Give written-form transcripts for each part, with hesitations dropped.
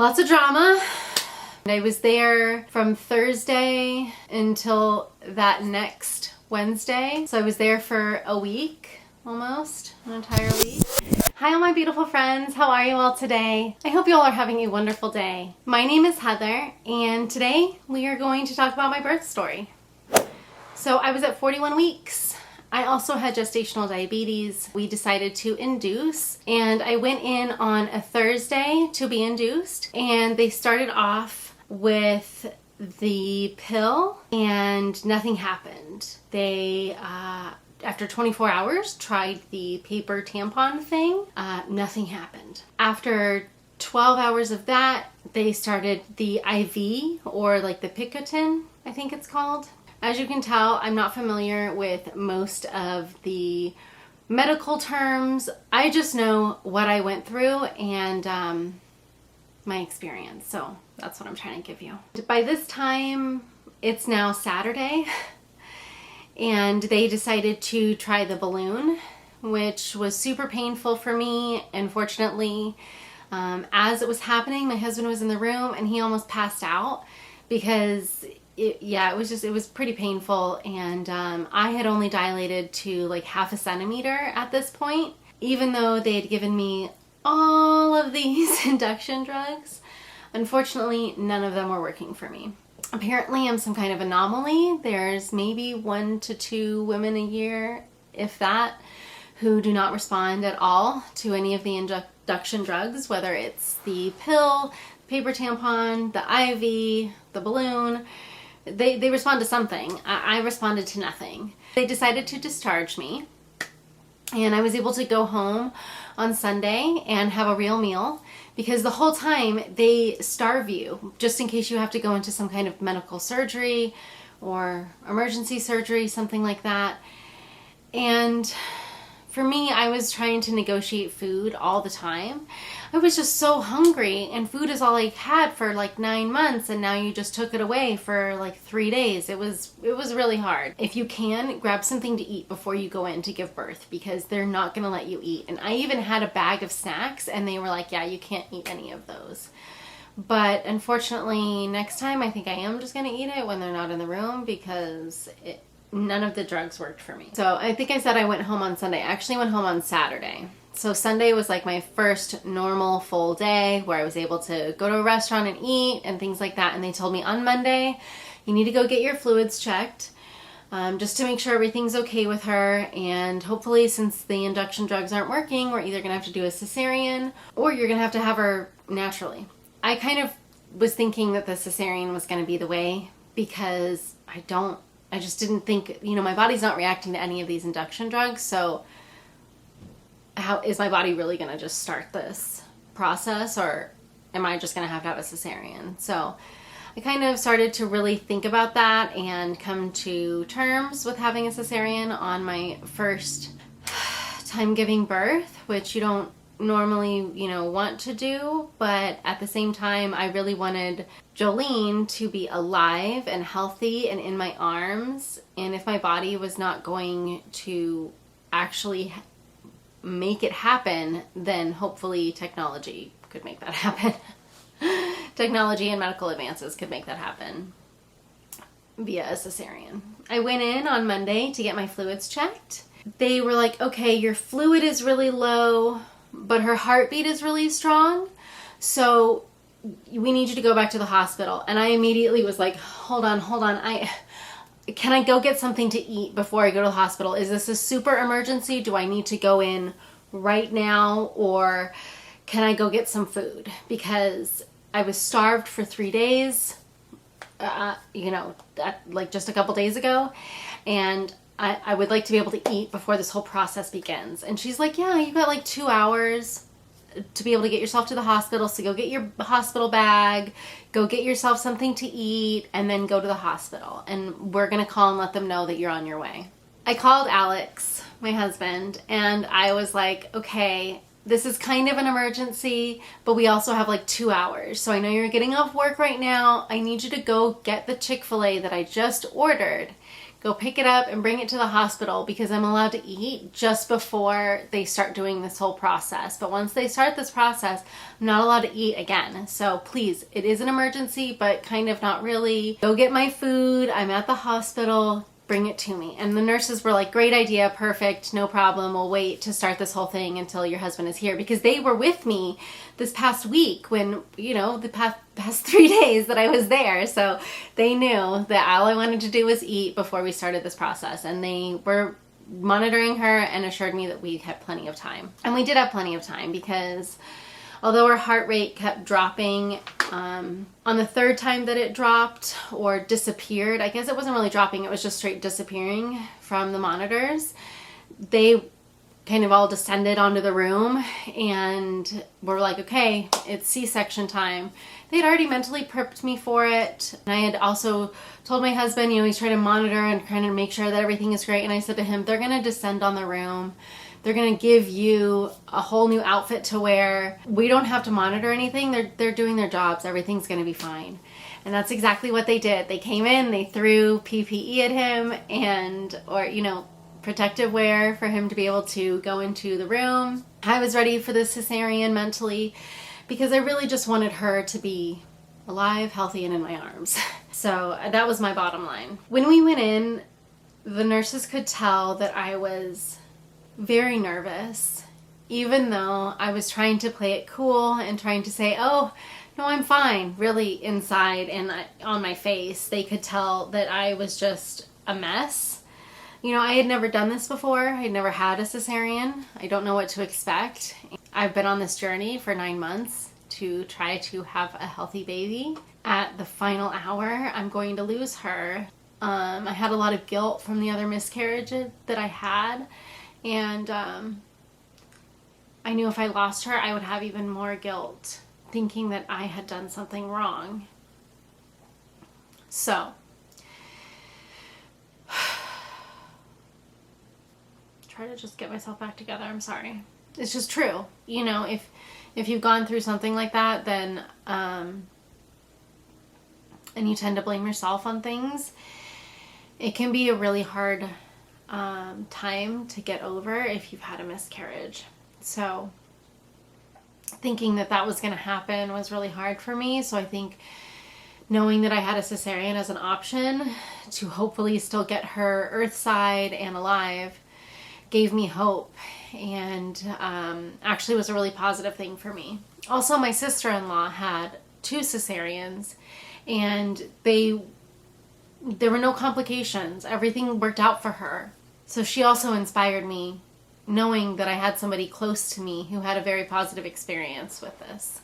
Lots of drama. I was there from Thursday until that next Wednesday. So I was there for a week, almost, an entire week. Hi all my beautiful friends, how are you all today? I hope you all are having a wonderful day. My name is Heather, and today we are going to talk about my birth story. So I was at 41 weeks. I also had gestational diabetes. We decided to induce, and I went in on a Thursday to be induced, and they started off with the pill and nothing happened. They, after 24 hours, tried the paper tampon thing. Nothing happened. After 12 hours of that, they started the IV, or like the Picotin, I think it's called. As you can tell, I'm not familiar with most of the medical terms. I just know what I went through and my experience. So that's what I'm trying to give you. By this time, it's now Saturday, and they decided to try the balloon, which was super painful for me. Unfortunately, as it was happening, my husband was in the room and he almost passed out because it was pretty painful, and I had only dilated to like half a centimeter at this point, even though they had given me all of these induction drugs. Unfortunately, none of them were working for me. Apparently, I'm some kind of anomaly. There's maybe 1 to 2 women a year, if that, who do not respond at all to any of the induction drugs, whether it's the pill, paper tampon, the IV, the balloon. They respond to something. I responded to nothing. They decided to discharge me, and I was able to go home on Sunday and have a real meal, because the whole time they starve you just in case you have to go into some kind of medical surgery or emergency surgery, something like that. And for me, I was trying to negotiate food all the time. I was just so hungry, and food is all I had for like 9 months, and now you just took it away for like 3 days. It was really hard. If you can, grab something to eat before you go in to give birth, because they're not gonna let you eat. And I even had a bag of snacks, and they were like, yeah, you can't eat any of those. But unfortunately, next time I think I am just gonna eat it when they're not in the room, because none of the drugs worked for me. So I think I said I went home on Sunday. I actually went home on Saturday. So Sunday was like my first normal full day where I was able to go to a restaurant and eat and things like that. And they told me on Monday, you need to go get your fluids checked, just to make sure everything's okay with her. And hopefully, since the induction drugs aren't working, we're either gonna have to do a cesarean or you're gonna have to have her naturally. I kind of was thinking that the cesarean was gonna be the way, because I just didn't think, my body's not reacting to any of these induction drugs, so how is my body really going to just start this process, or am I just going to have a cesarean? So I kind of started to really think about that and come to terms with having a cesarean on my first time giving birth, which you don't normally, want to do, but at the same time, I really wanted Jolene to be alive and healthy and in my arms. And if my body was not going to actually make it happen, then hopefully technology could make that happen. Technology and medical advances could make that happen via a cesarean. I went in on Monday to get my fluids checked. They were like, okay, your fluid is really low, but her heartbeat is really strong, so we need you to go back to the hospital. And I immediately was like, hold on, can I go get something to eat before I go to the hospital? Is this a super emergency? Do I need to go in right now, or can I go get some food? Because I was starved for 3 days, like just a couple days ago, and I would like to be able to eat before this whole process begins. And she's like, yeah, you've got like 2 hours to be able to get yourself to the hospital. So go get your hospital bag, go get yourself something to eat, and then go to the hospital. And we're going to call and let them know that you're on your way. I called Alex, my husband, and I was like, okay, this is kind of an emergency, but we also have like 2 hours. So I know you're getting off work right now. I need you to go get the Chick-fil-A that I just ordered. go pick it up and bring it to the hospital because I'm allowed to eat just before they start doing this whole process. But once they start this process, I'm not allowed to eat again. So please, it is an emergency, but kind of not really. Go get my food. I'm at the hospital. Bring it to me. And the nurses were like, great idea, perfect, no problem. We'll wait to start this whole thing until your husband is here, because they were with me this past week when, you know, the past 3 days that I was there. So they knew that all I wanted to do was eat before we started this process. And they were monitoring her and assured me that we had plenty of time. And we did have plenty of time, because although her heart rate kept dropping, on the third time that it dropped or disappeared, I guess it wasn't really dropping, it was just straight disappearing from the monitors, they kind of all descended onto the room and were like, okay, it's C-section time. They'd already mentally prepped me for it. And I had also told my husband, you know, he's trying to monitor and kind of make sure that everything is great. And I said to him, they're going to descend on the room. They're going to give you a whole new outfit to wear. We don't have to monitor anything. They're doing their jobs. Everything's going to be fine. And that's exactly what they did. They came in, they threw PPE at him or, you know, protective wear for him to be able to go into the room. I was ready for the cesarean mentally, because I really just wanted her to be alive, healthy, and in my arms. So that was my bottom line. When we went in, the nurses could tell that I was very nervous, even though I was trying to play it cool and trying to say, oh, no, I'm fine. Really, inside and on my face, they could tell that I was just a mess. You know, I had never done this before. I'd never had a cesarean. I don't know what to expect. I've been on this journey for 9 months to try to have a healthy baby. At the final hour, I'm going to lose her. I had a lot of guilt from the other miscarriages that I had. And I knew if I lost her, I would have even more guilt, thinking that I had done something wrong. So, try to just get myself back together. I'm sorry. It's just true. You know, if you've gone through something like that, then, and you tend to blame yourself on things, it can be a really hard time to get over if you've had a miscarriage. So thinking that that was going to happen was really hard for me. So I think knowing that I had a cesarean as an option to hopefully still get her earthside and alive gave me hope, and actually was a really positive thing for me. Also, my sister-in-law had 2 cesareans, and there were no complications. Everything worked out for her. So she also inspired me, knowing that I had somebody close to me who had a very positive experience with this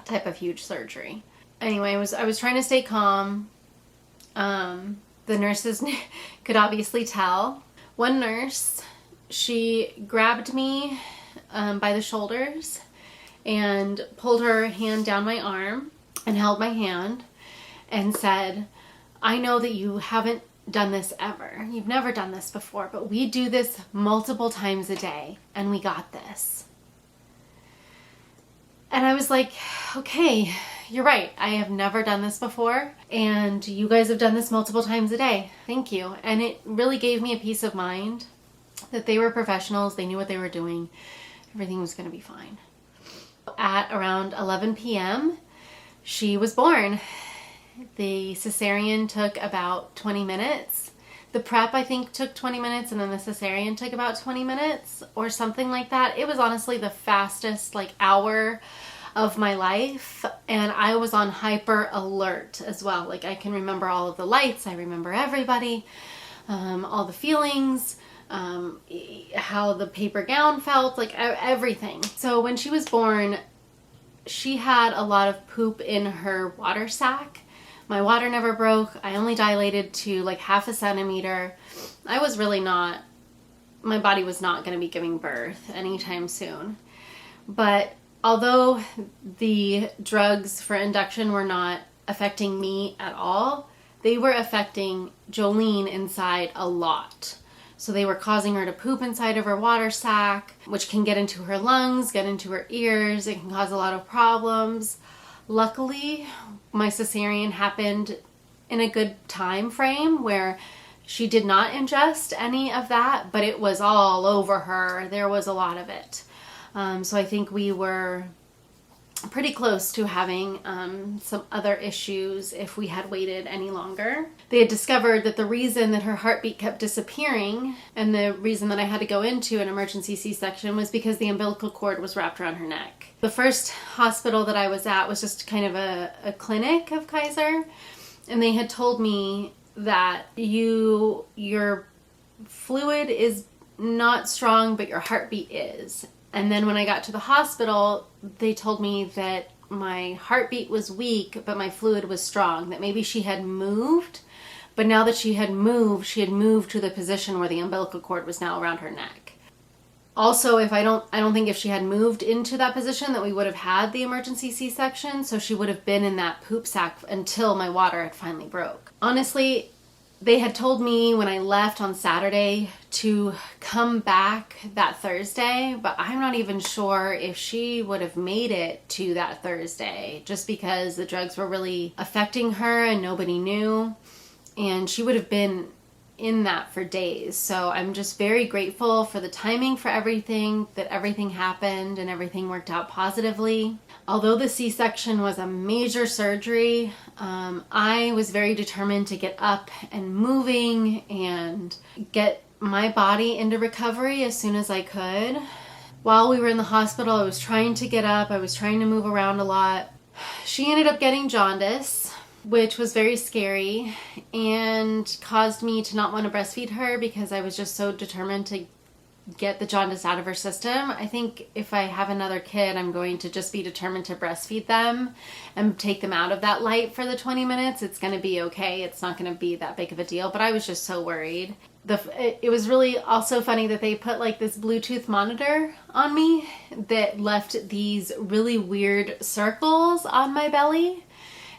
type of huge surgery. Anyway, I was trying to stay calm. The nurses could obviously tell. One nurse, she grabbed me by the shoulders and pulled her hand down my arm and held my hand and said, I know that you haven't done this ever. You've never done this before, but we do this multiple times a day, and we got this. And I was like, okay, you're right. I have never done this before, and you guys have done this multiple times a day. Thank you. And it really gave me a peace of mind that they were professionals. They knew what they were doing. Everything was going to be fine. At around 11 p.m., she was born. The cesarean took about 20 minutes. The prep, I think, took 20 minutes, and then the cesarean took about 20 minutes or something like that. It was honestly the fastest hour of my life, and I was on hyper alert as well. I can remember all of the lights. I remember everybody, all the feelings, how the paper gown felt, everything. So when she was born, she had a lot of poop in her water sac. My water never broke. I only dilated to half a centimeter. I was really not, my body was not going to be giving birth anytime soon. But although the drugs for induction were not affecting me at all, they were affecting Jolene inside a lot. So they were causing her to poop inside of her water sac, which can get into her lungs, get into her ears. It can cause a lot of problems. Luckily, my cesarean happened in a good time frame where She did not ingest any of that, but it was all over her. There was a lot of it. So I think we were pretty close to having some other issues if we had waited any longer. They had discovered that the reason that her heartbeat kept disappearing and the reason that I had to go into an emergency C-section was because the umbilical cord was wrapped around her neck. The first hospital that I was at was just kind of a clinic of Kaiser, and they had told me that your fluid is not strong, but your heartbeat is. And then when I got to the hospital, they told me that my heartbeat was weak, but my fluid was strong, that maybe she had moved, but now that she had moved to the position where the umbilical cord was now around her neck. Also, I don't think if she had moved into that position that we would have had the emergency C-section, so she would have been in that poop sack until my water had finally broke. Honestly, they had told me when I left on Saturday to come back that Thursday, but I'm not even sure if she would have made it to that Thursday just because the drugs were really affecting her and nobody knew, and she would have been in that for days. So I'm just very grateful for the timing for everything, that everything happened and everything worked out positively. Although the C-section was a major surgery, I was very determined to get up and moving and get my body into recovery as soon as I could. While we were in the hospital, I was trying to get up, I was trying to move around a lot. She ended up getting jaundice, which was very scary and caused me to not want to breastfeed her because I was just so determined to get the jaundice out of her system. I think if I have another kid, I'm going to just be determined to breastfeed them and take them out of that light for the 20 minutes. It's going to be okay. It's not going to be that big of a deal, but I was just so worried. It was really also funny that they put like this Bluetooth monitor on me that left these really weird circles on my belly.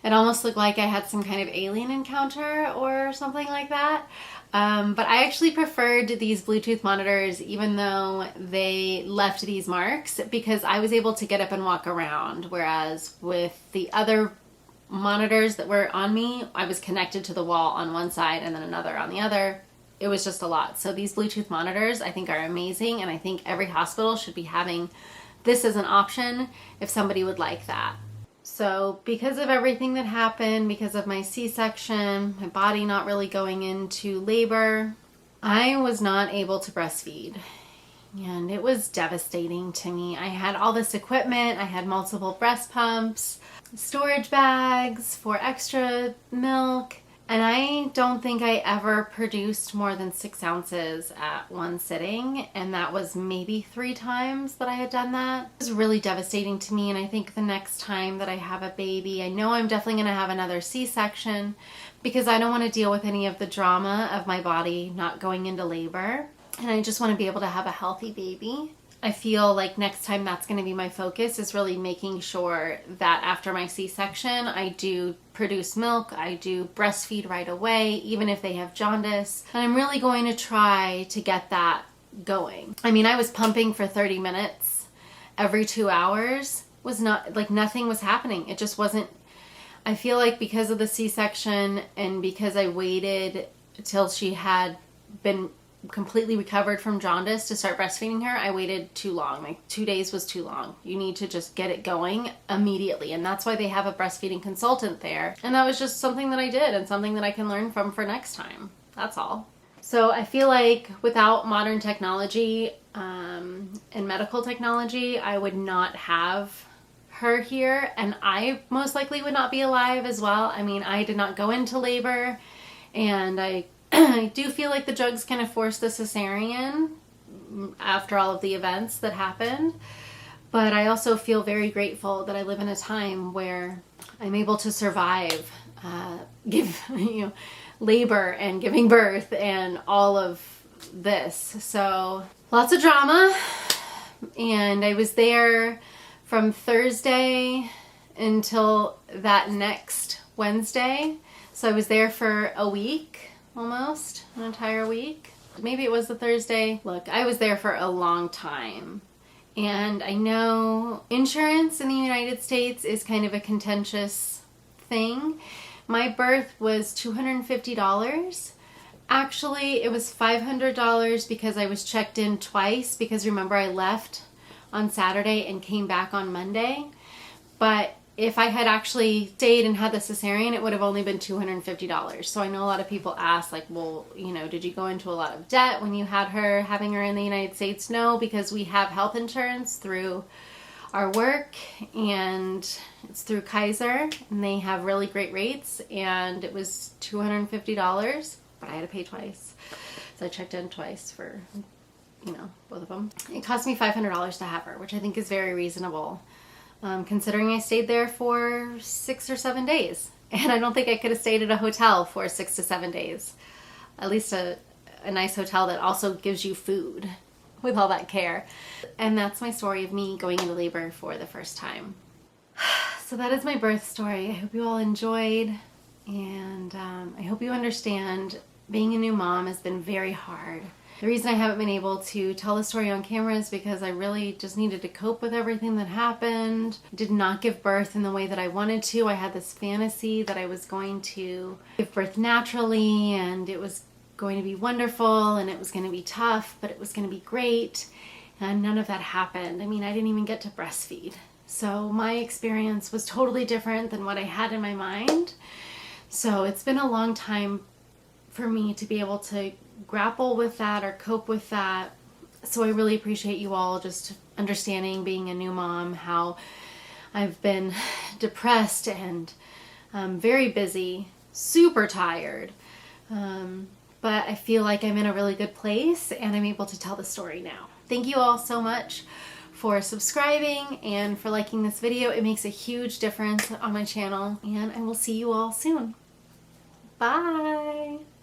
It almost looked like I had some kind of alien encounter or something like that. But I actually preferred these Bluetooth monitors even though they left these marks because I was able to get up and walk around. Whereas with the other monitors that were on me, I was connected to the wall on one side and then another on the other. It was just a lot. So these Bluetooth monitors I think are amazing, and I think every hospital should be having this as an option if somebody would like that. So because of everything that happened, because of my C-section, my body not really going into labor, I was not able to breastfeed. And it was devastating to me. I had all this equipment, I had multiple breast pumps, storage bags for extra milk, and I don't think I ever produced more than 6 ounces at one sitting, and that was maybe 3 times that I had done that. It was really devastating to me, and I think the next time that I have a baby, I know I'm definitely going to have another C-section because I don't want to deal with any of the drama of my body not going into labor, and I just want to be able to have a healthy baby. I feel like next time that's going to be my focus, is really making sure that after my C-section, I do produce milk, I do breastfeed right away, even if they have jaundice. And I'm really going to try to get that going. I mean, I was pumping for 30 minutes every 2 hours. Was not like nothing was happening. It just wasn't. I feel like because of the C-section and because I waited till she had been completely recovered from jaundice to start breastfeeding her, I waited too long. Like 2 days was too long. You need to just get it going immediately, and that's why they have a breastfeeding consultant there. And that was just something that I did and something that I can learn from for next time. That's all. So I feel like without modern technology and medical technology, I would not have her here, and I most likely would not be alive as well. I mean, I did not go into labor, and I do feel like the drugs kind of forced the cesarean after all of the events that happened. But I also feel very grateful that I live in a time where I'm able to survive, labor and giving birth and all of this. So lots of drama. And I was there from Thursday until that next Wednesday. So I was there for a week. Almost an entire week. Maybe it was the Thursday. Look, I was there for a long time. And I know insurance in the United States is kind of a contentious thing. My birth was $250, Actually, it was $500 because I was checked in twice, because remember I left on Saturday and came back on Monday. But if I had actually stayed and had the cesarean, it would have only been $250. So I know a lot of people ask, like, well, you know, did you go into a lot of debt when you had her, having her in the United States? No, because we have health insurance through our work, and it's through Kaiser, and they have really great rates, and it was $250, but I had to pay twice. So I checked in twice for, you know, both of them. It cost me $500 to have her, which I think is very reasonable. Considering I stayed there for 6 or 7 days. And I don't think I could have stayed at a hotel for 6 to 7 days. At least a nice hotel that also gives you food with all that care. And that's my story of me going into labor for the first time. So that is my birth story. I hope you all enjoyed. And I hope you understand being a new mom has been very hard. The reason I haven't been able to tell the story on camera is because I really just needed to cope with everything that happened. I did not give birth in the way that I wanted to. I had this fantasy that I was going to give birth naturally, and it was going to be wonderful, and it was going to be tough, but it was going to be great. And none of that happened. I mean, I didn't even get to breastfeed. So my experience was totally different than what I had in my mind. So it's been a long time for me to be able to grapple with that or cope with that. So I really appreciate you all just understanding, being a new mom, how I've been depressed and very busy, super tired. But I feel like I'm in a really good place, and I'm able to tell the story now. Thank you all so much for subscribing and for liking this video. It makes a huge difference on my channel, and I will see you all soon. Bye!